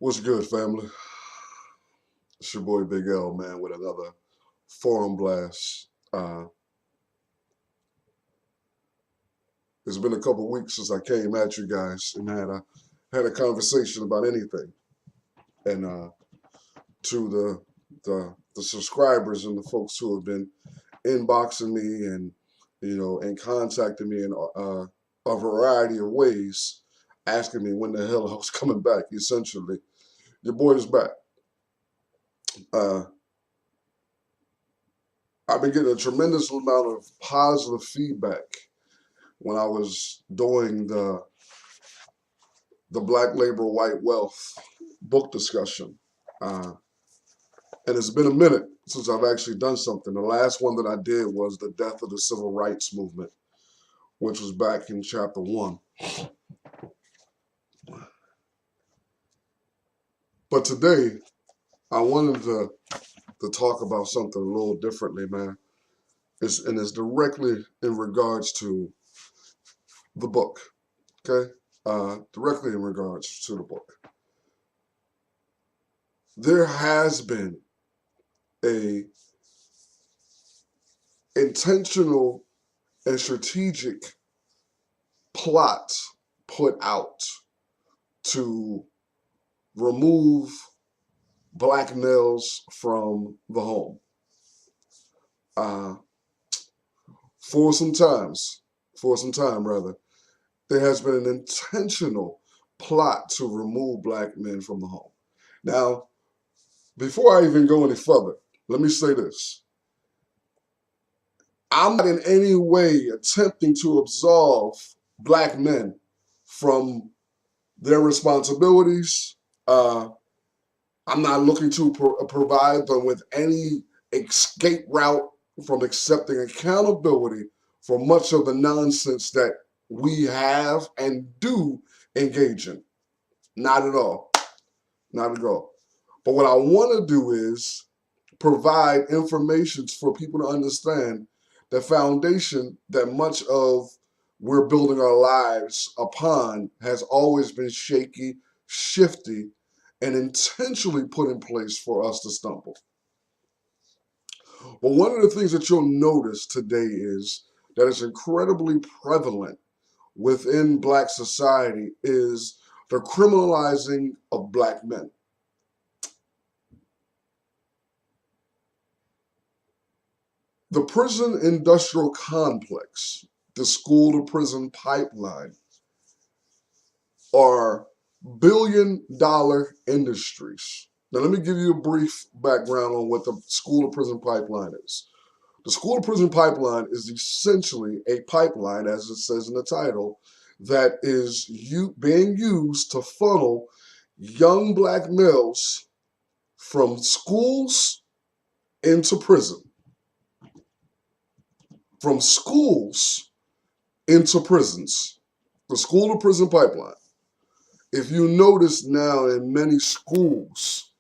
What's good, family? It's your boy Big L, man, with another forum blast. It's been a couple weeks since I came at you guys and had a conversation about anything. And to the subscribers and the folks who have been inboxing me and and contacting me in a variety of ways, asking me when the hell I was coming back. Essentially, your boy is back. Uh, I've been getting a tremendous amount of positive feedback when I was doing the Black Labor White Wealth book discussion. Uh, and it's been a minute since I've actually done something. The last one that I did was the death of the civil rights movement, which was back in chapter 1. But today, I wanted to talk about something a little differently, man. And it's directly in regards to the book, okay? Directly in regards to the book. There has been a intentional and strategic plot put out to remove black males from the home. Uh, for some time rather, there has been an intentional plot to remove black men from the home. Now, before I even go any further, let me say this. I'm not in any way attempting to absolve black men from their responsibilities. I'm not looking to provide them with any escape route from accepting accountability for much of the nonsense that we have and do engage in. Not at all. Not at all. But what I want to do is provide information for people to understand the foundation that much of we're building our lives upon has always been shaky, shifty, and intentionally put in place for us to stumble. But one of the things that you'll notice today is that it's incredibly prevalent within black society is the criminalizing of black men. The prison industrial complex, the school to prison pipeline, are billion-dollar industries. Now, let me give you a brief background on what the school to prison pipeline is. The school to prison pipeline is essentially a pipeline, as it says in the title, that is being used to funnel young black males from schools into prison. From schools into prisons. The school to prison pipeline. If you notice now in many schools,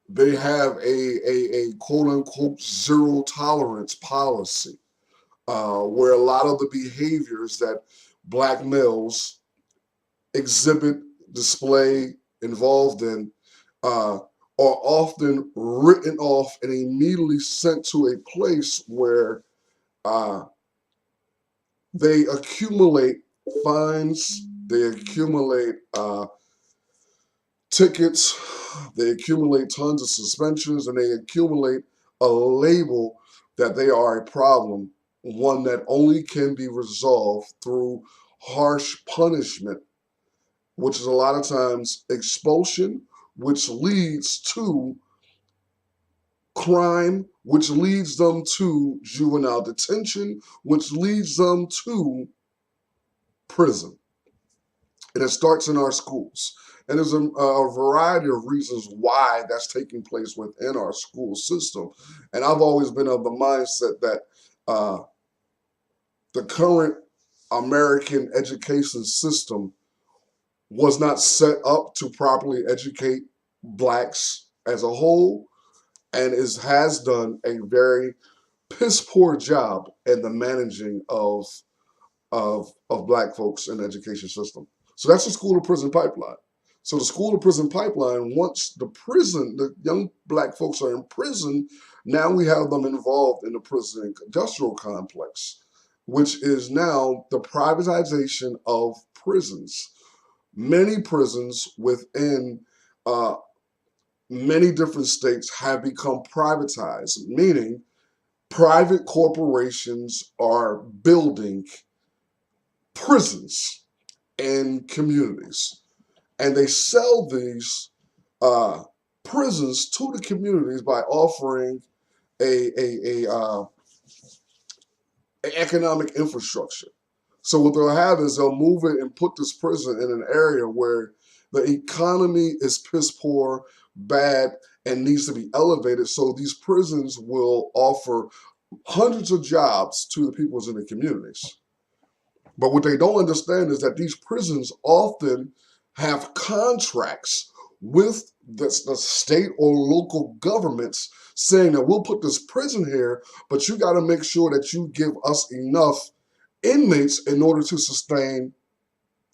they have a quote unquote zero tolerance policy where a lot of the behaviors that black males exhibit, display, involved in are often written off and immediately sent to a place where uh, they accumulate fines, they accumulate tickets, they accumulate tons of suspensions, and they accumulate a label that they are a problem, one that only can be resolved through harsh punishment, which is a lot of times expulsion, which leads to crime, which leads them to juvenile detention, which leads them to prison. And it starts in our schools. And there's a variety of reasons why that's taking place within our school system. And I've always been of the mindset that the current American education system was not set up to properly educate blacks as a whole, and has done a very piss poor job in the managing of black folks in the education system. So that's the school to prison pipeline. So the school to prison pipeline, once the young black folks are in prison, now we have them involved in the prison industrial complex, which is now the privatization of prisons. Many prisons within uh, many different states have become privatized, meaning private corporations are building prisons in communities, and they sell these uh, prisons to the communities by offering a economic infrastructure. So what they'll have is they'll move it and put this prison in an area where the economy is piss poor, bad, and needs to be elevated. So these prisons will offer hundreds of jobs to the peoples in the communities. But what they don't understand is that these prisons often have contracts with the state or local governments saying that we'll put this prison here, but you got to make sure that you give us enough inmates in order to sustain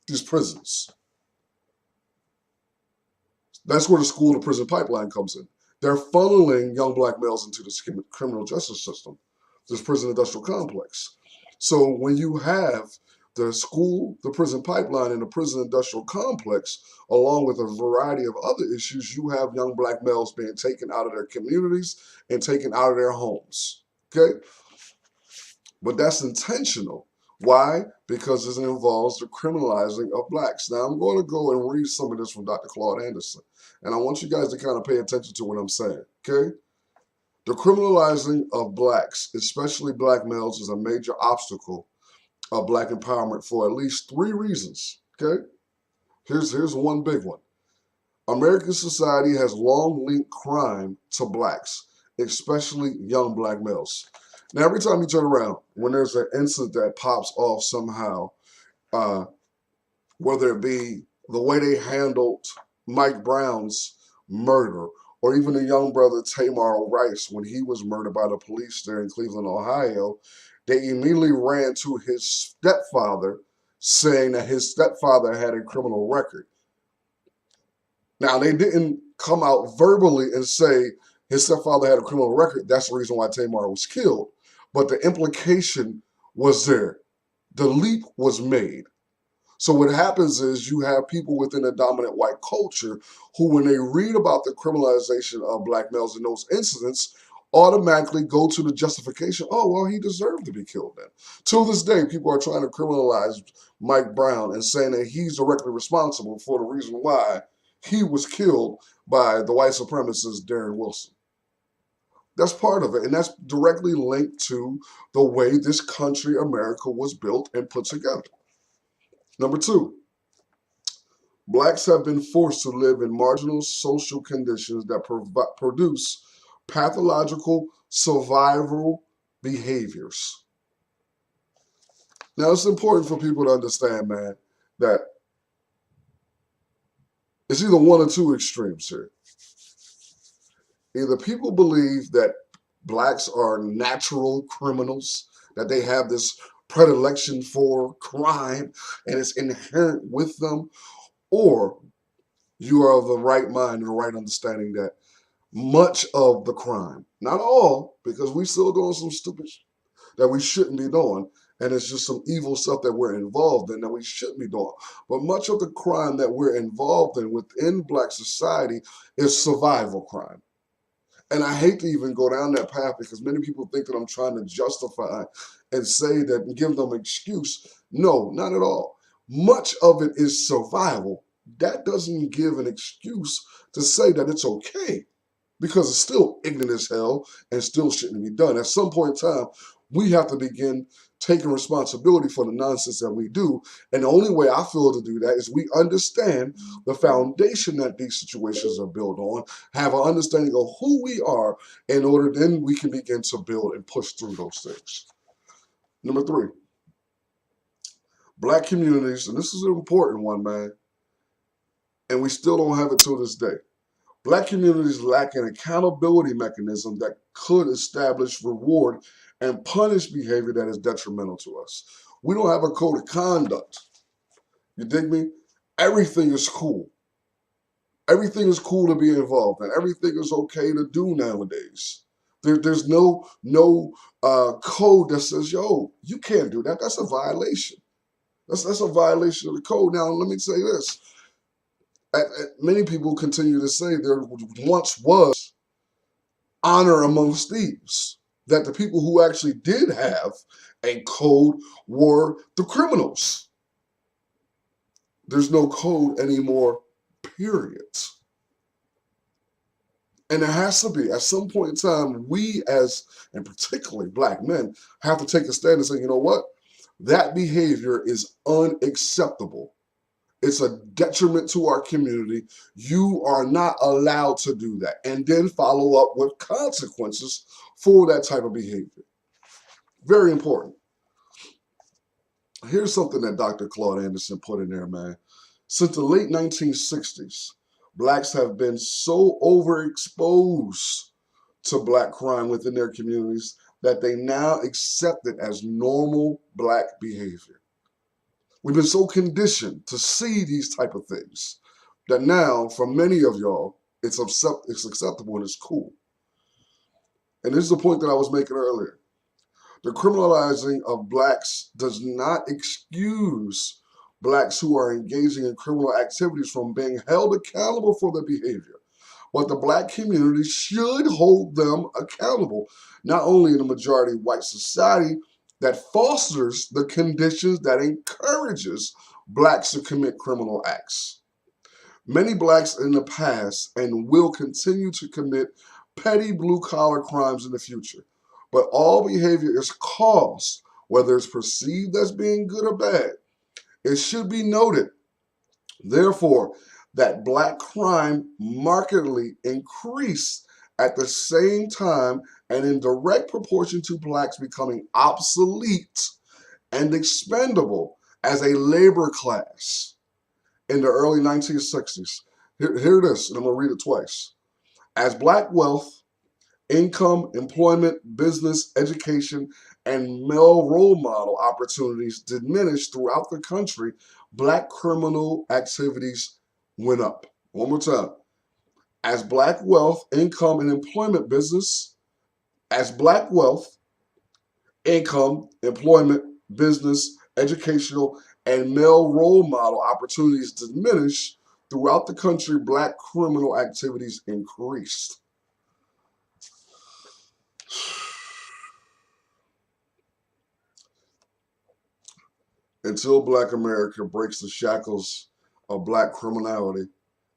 these prisons. That's where the school to prison pipeline comes in. They're funneling young black males into this criminal justice system, this prison industrial complex. So when you have the school, the prison pipeline, and the prison industrial complex, along with a variety of other issues, you have young black males being taken out of their communities and taken out of their homes. Okay? But that's intentional. Why? Because it involves the criminalizing of blacks. Now, I'm going to go and read some of this from Dr. Claude Anderson. And I want you guys to kind of pay attention to what I'm saying, okay? The criminalizing of blacks, especially black males, is a major obstacle of black empowerment for at least 3 reasons, okay? Here's one big one. American society has long linked crime to blacks, especially young black males. Now, every time you turn around, when there's an incident that pops off somehow, uh, whether it be the way they handled Mike Brown's murder, or even the young brother Tamar Rice when he was murdered by the police there in Cleveland, Ohio, they immediately ran to his stepfather, saying that his stepfather had a criminal record. Now, they didn't come out verbally and say his stepfather had a criminal record. That's the reason why Tamar was killed. But the implication was there. The leap was made. So what happens is you have people within a dominant white culture who, when they read about the criminalization of black males in those incidents, automatically go to the justification, oh, well, he deserved to be killed then. To this day, people are trying to criminalize Mike Brown and saying that he's directly responsible for the reason why he was killed by the white supremacist Darren Wilson. That's part of it, and that's directly linked to the way this country, America, was built and put together. Number 2, blacks have been forced to live in marginal social conditions that produce pathological survival behaviors. Now, it's important for people to understand, man, that it's either one or two extremes here. Either people believe that blacks are natural criminals, that they have this predilection for crime and it's inherent with them, or you are of the right mind and the right understanding that much of the crime, not all, because we still doing some stupid that we shouldn't be doing, and it's just some evil stuff that we're involved in that we shouldn't be doing. But much of the crime that we're involved in within black society is survival crime. And I hate to even go down that path because many people think that I'm trying to justify and say that and give them an excuse. No, not at all. Much of it is survival. That doesn't give an excuse to say that it's okay, because it's still ignorant as hell and still shouldn't be done. At some point in time, we have to begin taking responsibility for the nonsense that we do. And the only way I feel to do that is we understand the foundation that these situations are built on, have an understanding of who we are, in order then we can begin to build and push through those things. Number 3, black communities, and this is an important one, man, and we still don't have it till this day. Black communities lack an accountability mechanism that could establish, reward, and punish behavior that is detrimental to us. We don't have a code of conduct. You dig me? Everything is cool. Everything is cool to be involved in. Everything is okay to do nowadays. There's no code that says, yo, you can't do that. That's a violation. That's a violation of the code. Now, let me say this. Many people continue to say there once was honor amongst thieves, that the people who actually did have a code were the criminals. There's no code anymore, period. And there has to be, at some point in time, we as, and particularly black men, have to take a stand and say, you know what? That behavior is unacceptable. It's a detriment to our community. You are not allowed to do that. And then follow up with consequences for that type of behavior. Very important. Here's something that Dr. Claude Anderson put in there, man. Since the late 1960s, blacks have been so overexposed to black crime within their communities that they now accept it as normal black behavior. We've been so conditioned to see these type of things that now, for many of y'all, it's acceptable and it's cool. And this is the point that I was making earlier. The criminalizing of blacks does not excuse blacks who are engaging in criminal activities from being held accountable for their behavior. But the black community should hold them accountable, not only in a majority white society that fosters the conditions that encourages blacks to commit criminal acts. Many blacks in the past and will continue to commit petty blue-collar crimes in the future. But all behavior is caused, whether it's perceived as being good or bad. It should be noted, therefore, that black crime markedly increased at the same time and in direct proportion to blacks becoming obsolete and expendable as a labor class in the early 1960s. Here it is, and I'm going to read it twice. As black wealth, income, employment, business, education, and male role model opportunities diminished throughout the country, black criminal activities went up. One more time. As black wealth, income, and employment business, as black wealth, income, employment, business, educational, and male role model opportunities diminished throughout the country, black criminal activities increased. Until black America breaks the shackles of black criminality,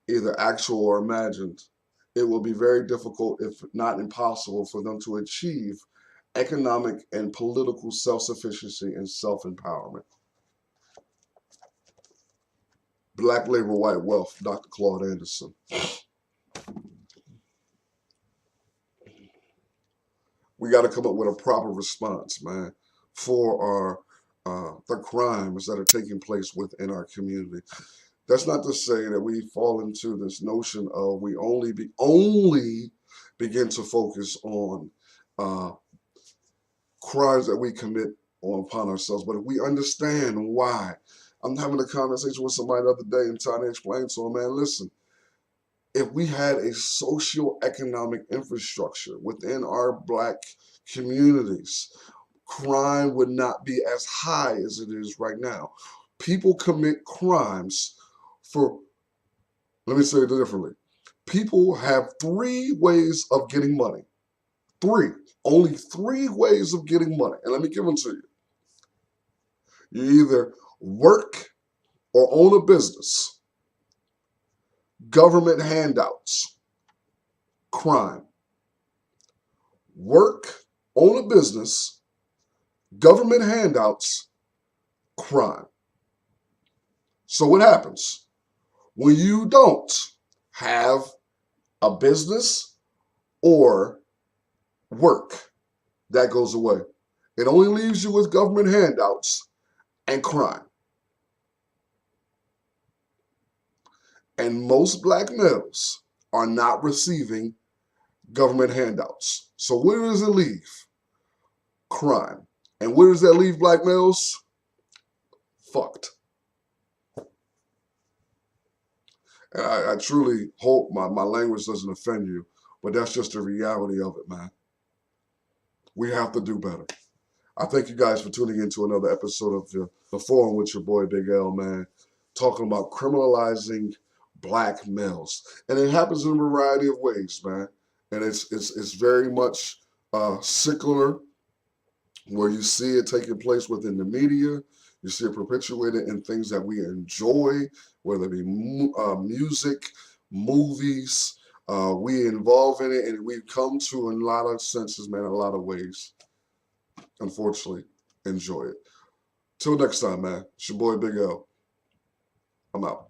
either actual or imagined, it will be very difficult, if not impossible, for them to achieve economic and political self-sufficiency and self-empowerment. Black labor, white wealth, Dr. Claude Anderson. We got to come up with a proper response, man, for our the crimes that are taking place within our community. That's not to say that we fall into this notion of we only begin to focus on crimes that we commit upon ourselves, but if we understand why. I'm having a conversation with somebody the other day and trying to explain to them, man, listen, if we had a socio-economic infrastructure within our black communities, crime would not be as high as it is right now. People commit crimes for, let me say it differently. People have three ways of getting money. Only three ways of getting money. And let me give them to you. You either work or own a business, government handouts, crime. Work, own a business, government handouts, crime. So what happens? When you don't have a business or work, that goes away. It only leaves you with government handouts and crime. And most black males are not receiving government handouts. So where does it leave? Crime. And where does that leave black males? Fucked. And I truly hope my language doesn't offend you, but that's just the reality of it, man. We have to do better. I thank you guys for tuning into another episode of the Forum with your boy Big L, man, talking about criminalizing black males, and it happens in a variety of ways, man. And it's very much secular, where you see it taking place within the media. You see it perpetuated in things that we enjoy, whether it be music, movies. We involve in it, and we come to, in a lot of senses, man, in a lot of ways, unfortunately, enjoy it. Till next time, man. It's your boy Big L. I'm out.